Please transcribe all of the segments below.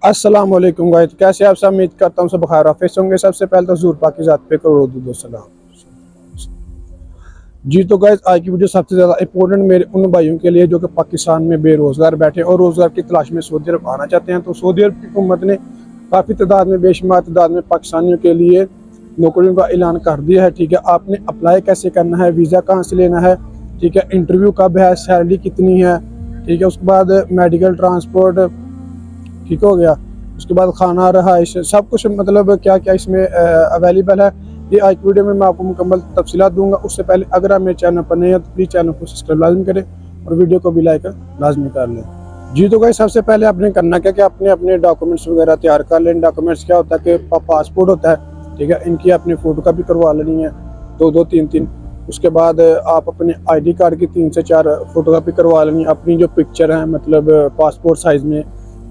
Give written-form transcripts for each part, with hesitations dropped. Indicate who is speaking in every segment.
Speaker 1: अस्सलाम वालेकुम गाइस, कैसे आप सब? उम्मीद करता हूँ सब बखैर आफियत होंगे। सबसे पहले तो ज़ूर पाक की ज़ात पे करोड़ों दुरूद सलाम। जी तो गाइस, आज की वीडियो सबसे ज़्यादा इंपॉर्टेंट मेरे उन भाइयों के लिए जो कि पाकिस्तान में बेरोज़गार बैठे और रोज़गार की तलाश में सऊदी अरब आना चाहते हैं। तो सऊदी अरब की हुकूमत ने काफ़ी तादाद में, बेशुमार तादाद में पाकिस्तानियों के लिए नौकरियों का ऐलान कर दिया है। ठीक है, आपने अप्लाई कैसे करना है, वीज़ा कहाँ से लेना है, ठीक है, इंटरव्यू कब है, सैलरी कितनी है, ठीक है, उसके बाद मेडिकल ट्रांसपोर्ट, ठीक हो गया, उसके बाद खाना, रहाइश, सब कुछ मतलब क्या क्या इसमें अवेलेबल है, ये आज की वीडियो में मैं आपको मुकम्मल तफसीलात दूंगा। उससे पहले अगर आप मेरे चैनल पर नए हैं तो प्लीज़ चैनल को सब्सक्राइब लाजमी करें और वीडियो को भी लाइक लाजमी कर लें। जी तो गाइस, सबसे पहले आपने करना क्या कि आपने अपने डॉक्यूमेंट्स वगैरह तैयार कर लें। डॉक्यूमेंट्स क्या होता है कि पासपोर्ट होता है, ठीक है, इनकी अपनी फ़ोटो कापी करवा लेनी है, दो दो तीन तीन। उसके बाद आप अपने ID कार्ड की 3 से 4 फोटो कापी करवा लेनी। अपनी जो पिक्चर हैं मतलब पासपोर्ट साइज़ में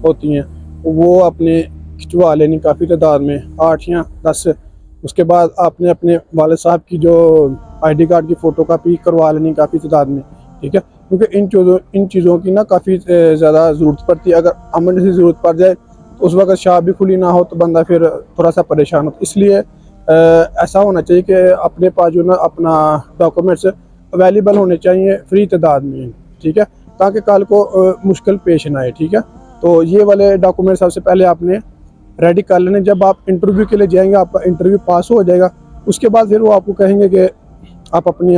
Speaker 1: होती हैं वो आपने खिंचवा लेनी काफ़ी तादाद में, 8 या 10। उसके बाद आपने अपने वाले साहब की जो ID कार्ड की फ़ोटो कापी करवा लेनी काफ़ी तादाद में, ठीक है, क्योंकि इन चीज़ों की ना काफ़ी ज़्यादा ज़रूरत पड़ती है। अगर इमरजेंसी ज़रूरत पड़ जाए तो उस वक्त शॉप भी खुली ना हो तो बंदा फिर थोड़ा सा परेशान हो। इसलिए ऐसा होना चाहिए कि अपने पास जो ना अपना डॉक्यूमेंट्स अवेलेबल होने चाहिए फ्री तादाद में, ठीक है, ताकि कल को मुश्किल पेश ना आए। ठीक है, तो ये वाले डॉक्यूमेंट सबसे पहले आपने रेडी कर लेने। जब आप इंटरव्यू के लिए जाएंगे, आपका इंटरव्यू पास हो जाएगा, उसके बाद फिर वो आपको कहेंगे कि आप अपनी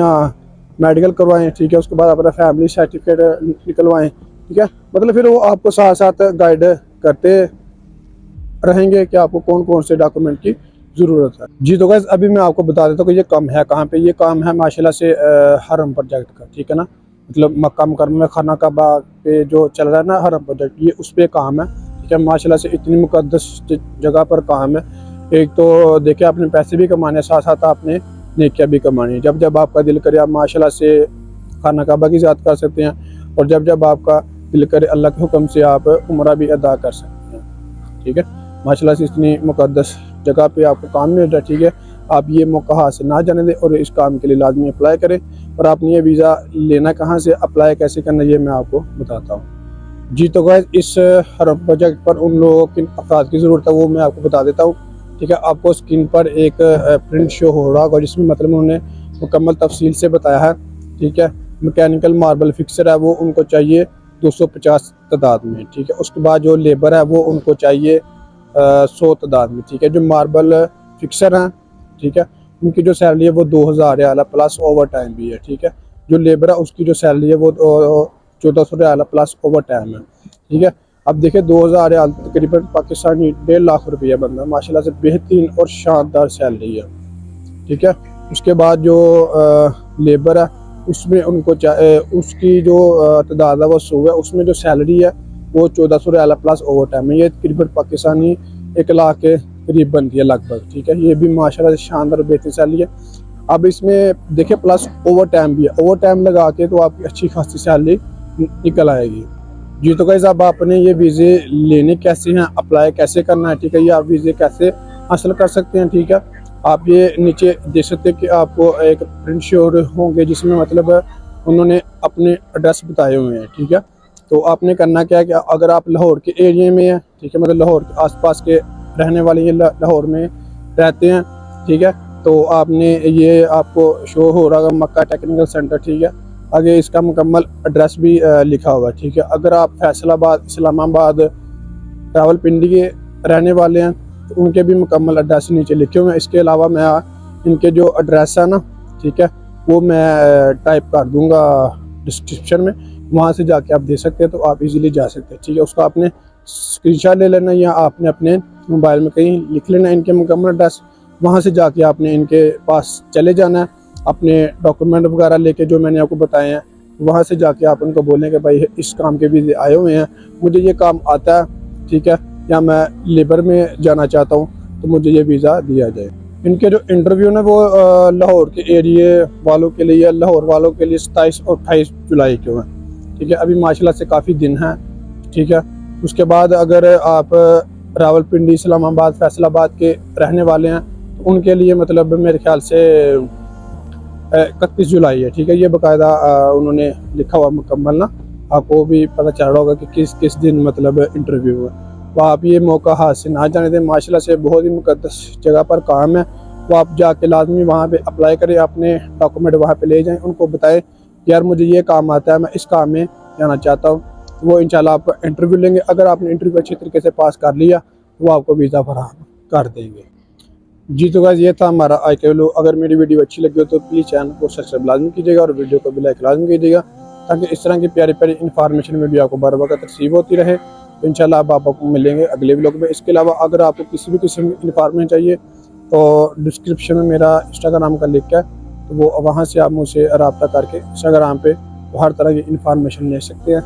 Speaker 1: मेडिकल करवाएं, ठीक है, उसके बाद अपना फैमिली सर्टिफिकेट निकलवाएं, ठीक है, मतलब फिर वो आपको साथ साथ गाइड करते रहेंगे कि आपको कौन कौन से डॉक्यूमेंट की ज़रूरत है। जी तो गाइस, अभी मैं आपको बता देता हूँ कि ये काम है कहाँ पे। ये काम है माशाल्लाह से हरम प्रोजेक्ट का, ठीक है ना, मतलब मक्का मुकर्रमा में खाना काबा पे जो चल रहा है ना हरम प्रोजेक्ट, ये उस पर काम है, ठीक है। माशाल्लाह से इतनी मुकद्दस जगह पर काम है। एक तो देखिए, आपने पैसे भी कमाने, साथ साथ आपने नेकियां भी कमानी है। जब जब आपका दिल करे आप माशाल्लाह से खाना काबा की ज़ियारत कर सकते हैं, और जब जब आपका दिल करे अल्लाह के हुक्म से आप उम्रा भी अदा कर सकते हैं, ठीक है। माशाल्लाह से इतनी मुकद्दस जगह पे आपको काम मिल रहा है, ठीक है। आप ये मौका हाथ से ना जाने दें और इस काम के लिए लाजमी अप्लाई करें। और आपने ये वीज़ा लेना कहाँ से, अप्लाई कैसे करना, ये मैं आपको बताता हूँ। जी तो गाइस, इस हरम प्रोजेक्ट पर उन लोगों किन अफराद की ज़रूरत है वो मैं आपको बता देता हूँ, ठीक है। आपको स्क्रीन पर एक प्रिंट शो हो रहा होगा जिसमें मतलब उन्होंने मुकम्मल तफसील से बताया है, ठीक है। मैकेनिकल मार्बल फिक्सर है वो उनको चाहिए 250 तादाद में, ठीक है। उसके बाद जो लेबर है वो उनको चाहिए 100 तादाद में, ठीक है। जो मार्बल फिक्सर हैं, ठीक है, उनकी जो सैलरी है वो 2000 रियाल प्लस ओवर टाइम भी है, ठीक है। जो लेबर है उसकी जो सैलरी है वो 1400 रियाल प्लस ओवर टाइम है, ठीक है। अब देखिए 2000 रियाल तकरीबन पाकिस्तानी 1.5 लाख रुपया बंदा, माशाल्लाह से बेहतरीन और शानदार सैलरी है, ठीक है। उसके बाद जो लेबर है उसमें उनको उसकी जो तादाद है वो 100 है, उसमें जो सैलरी है वो 1400 रियाल प्लस ओवर टाइम है। ये तकरीबन पाकिस्तानी 1 लाख के करीब बनती है लगभग, ठीक है। ये भी माशाल्लाह से शानदार बेहतरीन सैलरी है। अब इसमें देखिए प्लस ओवर टाइम भी है, ओवर टाइम लगा के तो आपकी अच्छी खासी सैलरी निकल आएगी। जी तो गाइस, अब आपने ये वीज़े लेने कैसे हैं, अप्लाई कैसे करना है, ठीक है, ये आप वीज़े कैसे हासिल कर सकते हैं, ठीक है। आप ये नीचे देख सकते हैं कि आपको एक प्रिंट शो होंगे जिसमें मतलब उन्होंने अपने एड्रेस बताए हुए हैं, ठीक है। तो आपने करना क्या है कि अगर आप लाहौर के एरिया में हैं, ठीक है, मतलब लाहौर के आसपास के रहने वाले ये लाहौर में रहते हैं, ठीक है, तो आपने ये आपको शो हो रहा है मक्का टेक्निकल सेंटर, ठीक है। आगे इसका मुकम्मल एड्रेस भी लिखा हुआ है, ठीक है। अगर आप फैसलाबाद, इस्लामाबाद, रावलपिंडी के रहने वाले हैं तो उनके भी मुकम्मल एड्रेस नीचे लिखे हुए हैं। इसके अलावा मैं इनके जो एड्रेस है ना, ठीक है, वो मैं टाइप कर दूंगा डिस्क्रिप्शन में, वहाँ से जाके आप दे सकते हैं, तो आप इजीली जा सकते हैं, ठीक है। उसका आपने स्क्रीनशॉट ले लेना या आपने अपने मोबाइल में कहीं लिख लेना इनके मुकम्मल एड्रेस। वहाँ से जाके आपने इनके पास चले जाना है, अपने डॉक्यूमेंट वगैरह लेके जो मैंने आपको बताए हैं। वहाँ से जाके आप उनको बोलें कि भाई इस काम के वीज़े आए हुए हैं, मुझे ये काम आता है, ठीक है, या मैं लेबर में जाना चाहता हूँ तो मुझे ये वीज़ा दिया जाए। इनके जो इंटरव्यू ना वो लाहौर के एरिए वालों के लिए, लाहौर वालों के लिए 27 और 28 जुलाई को है, ठीक है। अभी माशाल्लाह से काफ़ी दिन हैं, ठीक है। उसके बाद अगर आप रावलपिंडी, इस्लामाबाद, फैसलाबाद के रहने वाले हैं तो उनके लिए मतलब मेरे ख्याल से 31 जुलाई है, ठीक है। ये बाकायदा उन्होंने लिखा हुआ मुकम्मल ना, आपको भी पता चल रहा होगा कि किस किस दिन मतलब इंटरव्यू है। वो आप ये मौका हाथ से ना जाने दें। माशाल्लाह से बहुत ही मुकद्दस जगह पर काम है, वो आप जाके लाजमी वहाँ पे अप्लाई करें, अपने डॉक्यूमेंट वहाँ पे ले जाएं, उनको बताएं यार मुझे ये काम आता है, मैं इस काम में जाना चाहता हूँ। वो इंशाल्लाह आपका इंटरव्यू लेंगे। अगर आपने इंटरव्यू अच्छी तरीके से पास कर लिया तो वो आपको वीज़ा फराहम कर देंगे। जी तो गाइस ये था हमारा आज का वीडियो। अगर मेरी वीडियो अच्छी लगी हो तो प्लीज़ चैनल को सब्सक्राइब लाजमी कीजिएगा और वीडियो को भी लाइक लाजमी कीजिएगा, ताकि इस तरह की प्यारी प्यारी इन्फॉर्मेशन वीडियो आपको बर वक्त रिसीव होती रहे। तो इंशाल्लाह आप आपको मिलेंगे अगले व्लॉग में। इसके अलावा अगर आपको किसी भी किस्म की इन्फॉर्मेशन चाहिए तो डिस्क्रिप्शन में मेरा इंस्टाग्राम का लिंक है, तो वो वहाँ से आप मुझसे रब्ता करके इंस्टाग्राम पे हर तरह की इन्फॉर्मेशन ले सकते हैं।